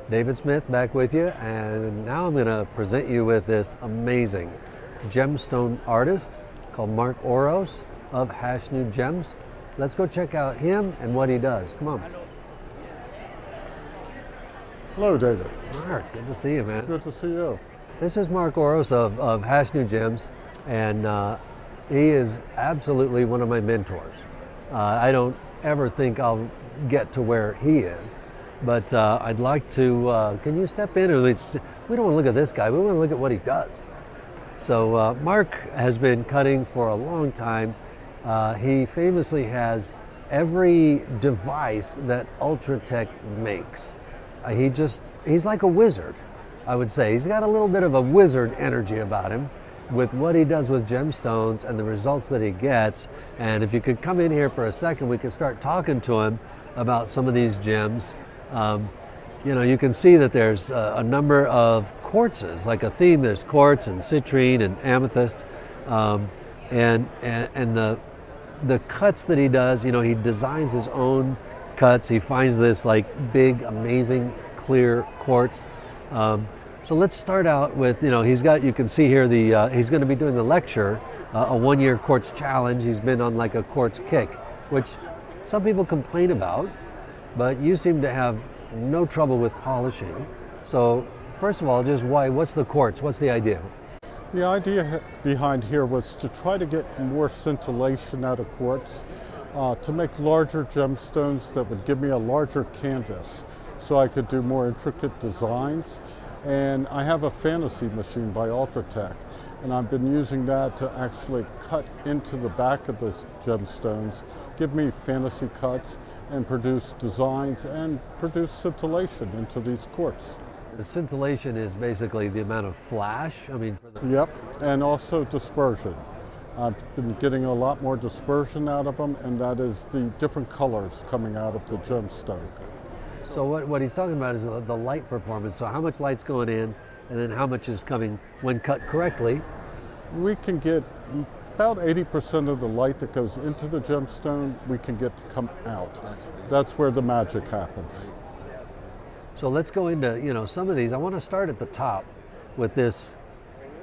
David Smith back with you, and now I'm going to present you with this amazing gemstone artist called Mark Oros of Hash New Gems. Let's go check out him and what he does. Come on. Hello, David. Mark, good to see you, man. Good to see you. This is Mark Oros of Hash New Gems, and he is absolutely one of my mentors. I don't ever think I'll get to where he is, but I'd like to, can you step in? We don't want to look at this guy, we want to look at what he does. So Mark has been cutting for a long time. He famously has every device that Ultratech makes. He's like a wizard, I would say. He's got a little bit of a wizard energy about him with what he does with gemstones and the results that he gets. And if you could come in here for a second, we could start talking to him about some of these gems. You know, you can see that there's a number of quartzes, like a theme. There's quartz and citrine and amethyst, and the cuts that he does. You know, he designs his own cuts. He finds this like big, amazing, clear quartz. So let's start out with, you know, you can see here he's going to be doing a lecture, a 1-year quartz challenge. He's been on like a quartz kick, which some people complain about, but you seem to have no trouble with polishing. So first of all, just what's the quartz? What's the idea? The idea behind here was to try to get more scintillation out of quartz, to make larger gemstones that would give me a larger canvas so I could do more intricate designs. And I have a fantasy machine by Ultratech, and I've been using that to actually cut into the back of the gemstones, give me fantasy cuts, and produce designs and produce scintillation into these quartz. The scintillation is basically the amount of flash. I mean, Yep, and also dispersion. I've been getting a lot more dispersion out of them, and that is the different colors coming out of the gemstone. So what he's talking about is the light performance. So how much light's going in, and then how much is coming when cut correctly? We can get about 80% of the light that goes into the gemstone, we can get to come out. That's where the magic happens. So let's go into, you know, some of these. I want to start at the top with this,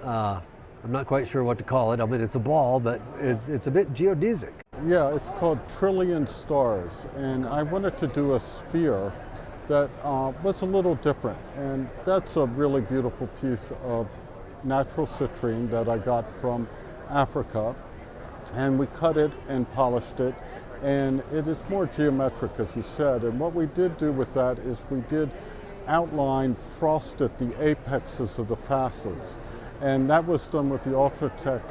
I'm not quite sure what to call it. I mean, it's a ball, but it's a bit geodesic. Yeah, it's called Trillion Stars, and I wanted to do a sphere that was a little different, and that's a really beautiful piece of natural citrine that I got from Africa, and we cut it and polished it, and it is more geometric, as you said. And what we did do with that is we did outline frosted the apexes of the facets, and that was done with the Ultratech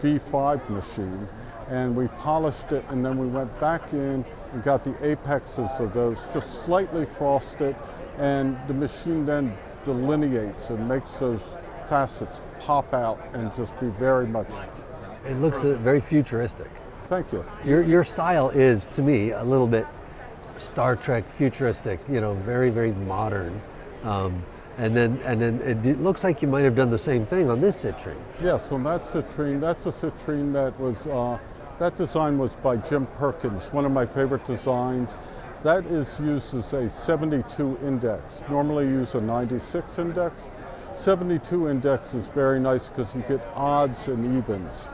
V5 machine. And we polished it, and then we went back in and got the apexes of those just slightly frosted, and the machine then delineates and makes those facets pop out and just be very much. It looks very futuristic. Thank you. Your style is, to me, a little bit Star Trek futuristic, you know, very, very modern. And then it looks like you might have done the same thing on this citrine. Yes, on that citrine, that's a citrine that was, that design was by Jim Perkins, one of my favorite designs. That is used as a 72 index. Normally you use a 96 index. 72 index is very nice because you get odds and evens,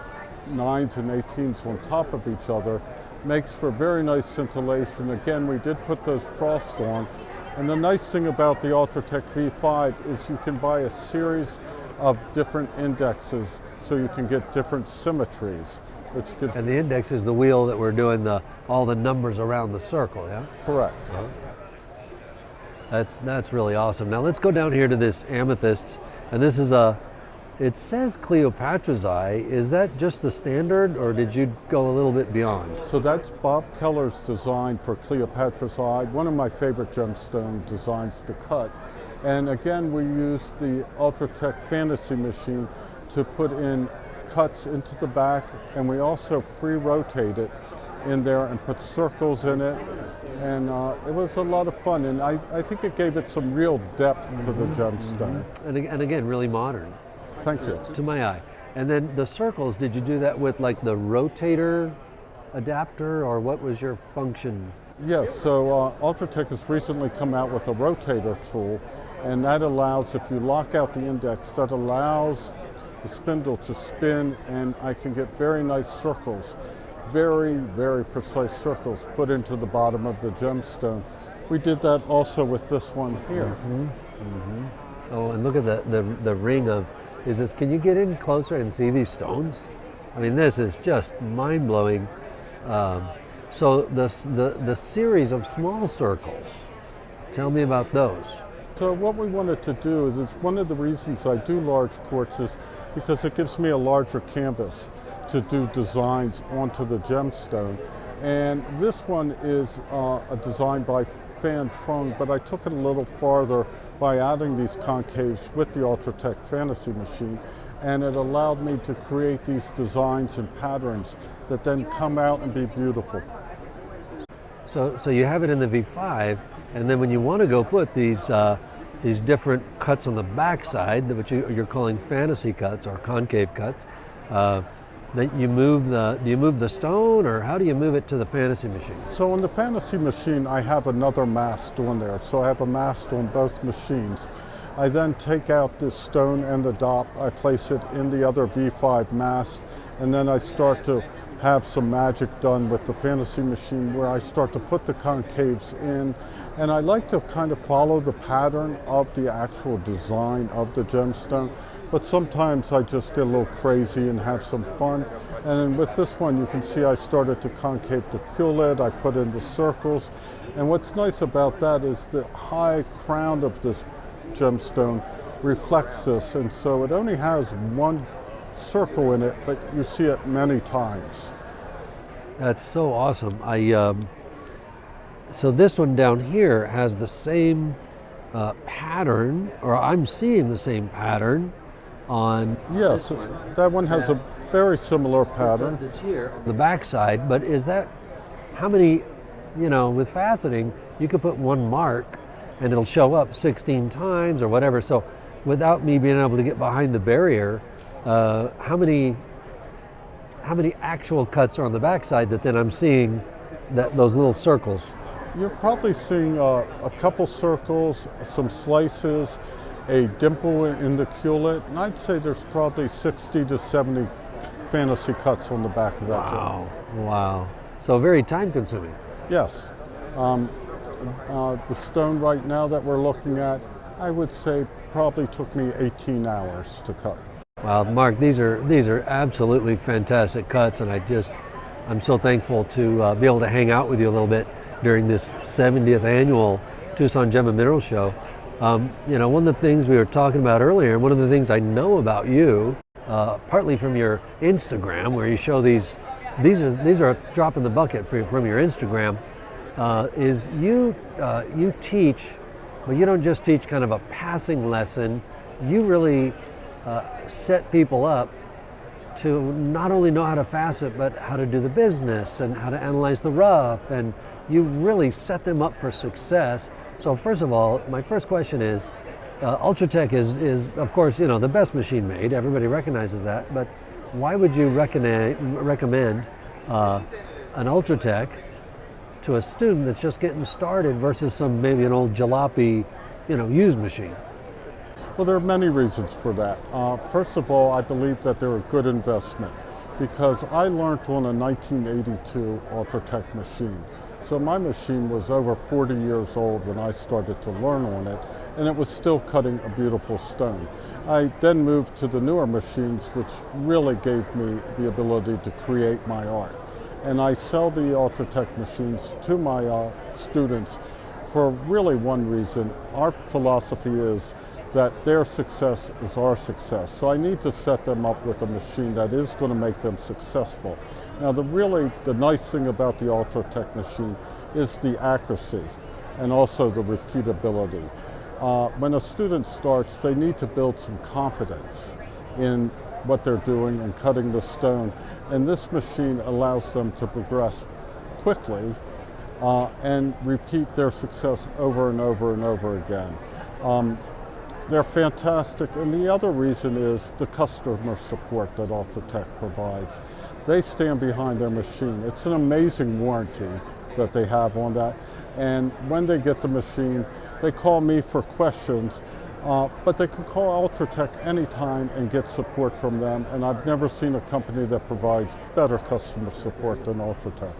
9s and 18s on top of each other. Makes for very nice scintillation. Again, we did put those frosts on. And the nice thing about the Ultratech V5 is you can buy a series of different indexes so you can get different symmetries. And the index is the wheel that we're doing all the numbers around the circle, yeah? Correct. That's really awesome. Now let's go down here to this amethyst, and this is it says Cleopatra's Eye. Is that just the standard, or did you go a little bit beyond? So that's Bob Keller's design for Cleopatra's Eye, one of my favorite gemstone designs to cut. And again, we used the Ultratech Fantasy machine to put in cuts into the back, and we also free rotate it in there and put circles in it, and it was a lot of fun, and I think it gave it some real depth to the gemstone. And again, really modern. Thank you. To my eye. And then the circles, did you do that with like the rotator adapter, or what was your function? Yes, so Ultratech has recently come out with a rotator tool, and that allows, if you lock out the index, that allows the spindle to spin, and I can get very nice circles, very, very precise circles put into the bottom of the gemstone. We did that also with this one here. Oh, and look at the ring of, is this, can you get in closer and see these stones? I mean, this is just mind-blowing. So the series of small circles, tell me about those. So what we wanted to do is, it's one of the reasons I do large quartz is because it gives me a larger canvas to do designs onto the gemstone. And this one is a design by Fan Trung, but I took it a little farther by adding these concaves with the Ultratech Fantasy machine, and it allowed me to create these designs and patterns that then come out and be beautiful. So you have it in the V5, and then when you want to go put these different cuts on the backside, which you're calling fantasy cuts or concave cuts, that you move do you move the stone, or how do you move it to the fantasy machine? So on the Fantasy machine, I have another mast on there. So I have a mast on both machines. I then take out the stone and the dop, I place it in the other V5 mast, and then I start to have some magic done with the Fantasy machine where I start to put the concaves in, and I like to kind of follow the pattern of the actual design of the gemstone, but sometimes I just get a little crazy and have some fun. And then with this one, you can see I started to concave the culet, I put in the circles, and what's nice about that is the high crown of this gemstone reflects this, and so it only has one circle in it, but you see it many times. That's so awesome. So this one down here has the same pattern, or I'm seeing the same pattern on Yes, this one. that one has a very similar pattern. It's here, the backside, but is that, how many, with faceting, you could put one mark and it'll show up 16 times or whatever. So without me being able to get behind the barrier, how many actual cuts are on the backside that then I'm seeing those little circles? You're probably seeing a couple circles, some slices, a dimple in the culet, and I'd say there's probably 60 to 70 fantasy cuts on the back of that gem. Wow. So very time consuming. Yes. The stone right now that we're looking at, I would say probably took me 18 hours to cut. Wow, Mark, these are absolutely fantastic cuts, and I'm so thankful to be able to hang out with you a little bit during this 70th annual Tucson Gem and Mineral Show. One of the things we were talking about earlier, and one of the things I know about you, partly from your Instagram, where you show these are a drop in the bucket from your Instagram, is you teach, but you don't just teach kind of a passing lesson. You really set people up to not only know how to facet, but how to do the business and how to analyze the rough, and you really set them up for success. So first of all, my first question is, Ultratech is of course, the best machine made. Everybody recognizes that, but why would you recommend an Ultratech to a student that's just getting started versus maybe an old jalopy, used machine? Well, there are many reasons for that. First of all, I believe that they're a good investment because I learned on a 1982 Ultratech machine. So my machine was over 40 years old when I started to learn on it, and it was still cutting a beautiful stone. I then moved to the newer machines, which really gave me the ability to create my art. And I sell the Ultratech machines to my students for really one reason. Our philosophy is that their success is our success. So I need to set them up with a machine that is going to make them successful. Now the nice thing about the Ultratech machine is the accuracy and also the repeatability. When a student starts, they need to build some confidence in what they're doing and cutting the stone. And this machine allows them to progress quickly and repeat their success over and over and over again. They're fantastic, and the other reason is the customer support that Ultratech provides. They stand behind their machine. It's an amazing warranty that they have on that. And when they get the machine, they call me for questions, but they can call Ultratech anytime and get support from them. And I've never seen a company that provides better customer support than Ultratech.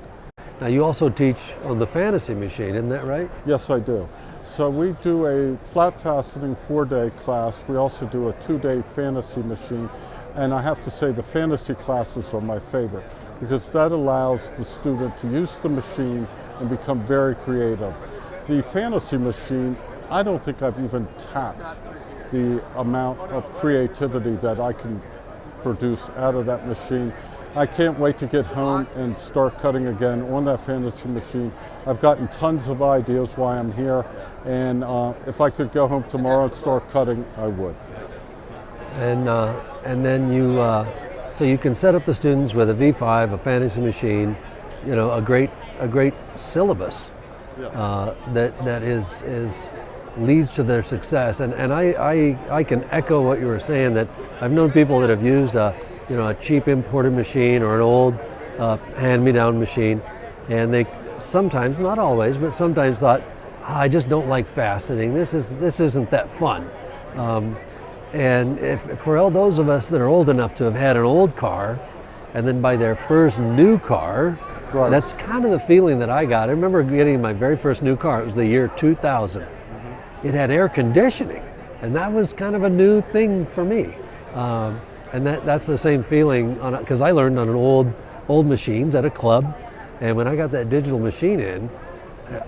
Now you also teach on the Fantasy machine, isn't that right? Yes, I do. So we do a flat faceting 4-day class. We also do a 2-day Fantasy machine. And I have to say the Fantasy classes are my favorite because that allows the student to use the machine and become very creative. The Fantasy machine, I don't think I've even tapped the amount of creativity that I can produce out of that machine. I can't wait to get home and start cutting again on that Fantasy machine. I've gotten tons of ideas why I'm here, and if I could go home tomorrow and start cutting, I would. And then you, so you can set up the students with a V5, a Fantasy machine, you know, a great syllabus that leads to their success. And I can echo what you were saying, that I've known people that have used a cheap imported machine or an old hand-me-down machine, and they sometimes, not always, but sometimes thought, I just don't like faceting. This isn't that fun. And for all those of us that are old enough to have had an old car and then buy their first new car, right. That's kind of the feeling that I got. I remember getting my very first new car. It was the year 2000. It had air conditioning, and that was kind of a new thing for me. And that's the same feeling, because I learned on an old machines at a club, and when I got that digital machine in,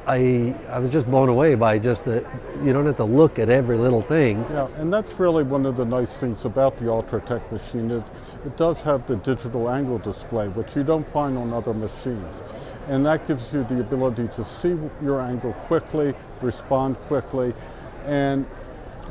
I was just blown away by just that you don't have to look at every little thing. Yeah, and that's really one of the nice things about the Ultratech machine is it does have the digital angle display, which you don't find on other machines. And that gives you the ability to see your angle quickly, respond quickly. And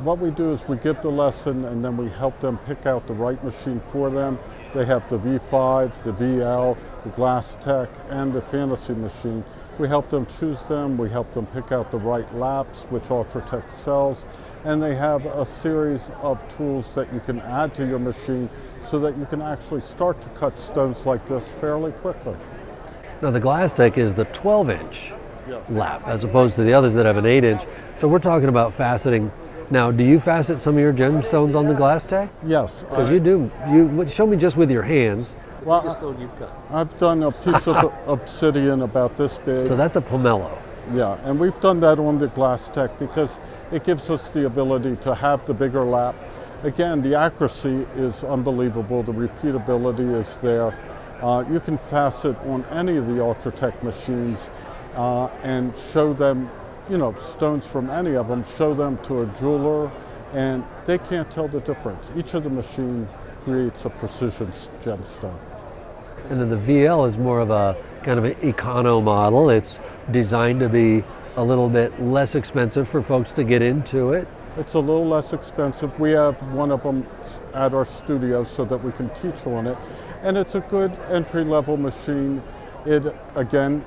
what we do is we give the lesson and then we help them pick out the right machine for them. They have the V5, the VL, the GlassTech, and the Fantasy machine. We help them choose them, we help them pick out the right laps, which Ultratech sells, and they have a series of tools that you can add to your machine so that you can actually start to cut stones like this fairly quickly. Now the GlassTech is the 12-inch Yes. lap, as opposed to the others that have an 8-inch. So we're talking about faceting. Now, do you facet some of your gemstones on the GlassTech? Yes. Because you do. You show me just with your hands. Well, Biggest stone you've cut. I've done a piece of obsidian about this big. So that's a pomelo. Yeah, and we've done that on the GlassTech because it gives us the ability to have the bigger lap. Again, the accuracy is unbelievable. The repeatability is there. You can facet on any of the Ultratech machines and show them, stones from any of them, show them to a jeweler, and they can't tell the difference. Each of the machine creates a precision gemstone. And then the VL is more of a kind of an econo model. It's designed to be a little bit less expensive for folks to get into it. It's a little less expensive. We have one of them at our studio so that we can teach on it. And it's a good entry-level machine. It, again,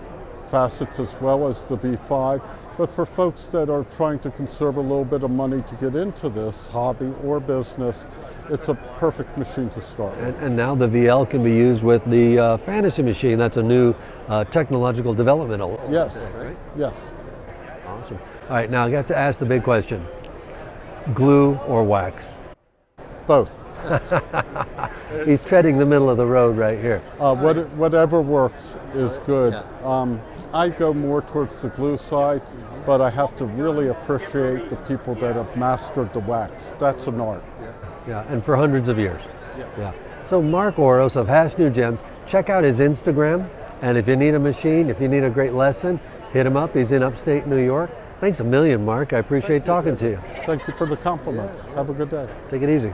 facets as well as the V5. But for folks that are trying to conserve a little bit of money to get into this hobby or business, it's a perfect machine to start with. And now the VL can be used with the Fantasy machine. That's a new technological development. Yes, Right? yes. Awesome. All right, now I got to ask the big question. Glue or wax? Both. He's treading the middle of the road right here. Whatever works is good. Yeah. I go more towards the glue side, but I have to really appreciate the people that have mastered the wax. That's an art. Yeah, and for hundreds of years. Yes. Yeah. So Mark Oros of Hash New Gems, check out his Instagram, and if you need a machine, if you need a great lesson, hit him up. He's in upstate New York. Thanks a million, Mark. I appreciate talking to you. Thank you for the compliments. Have a good day. Take it easy.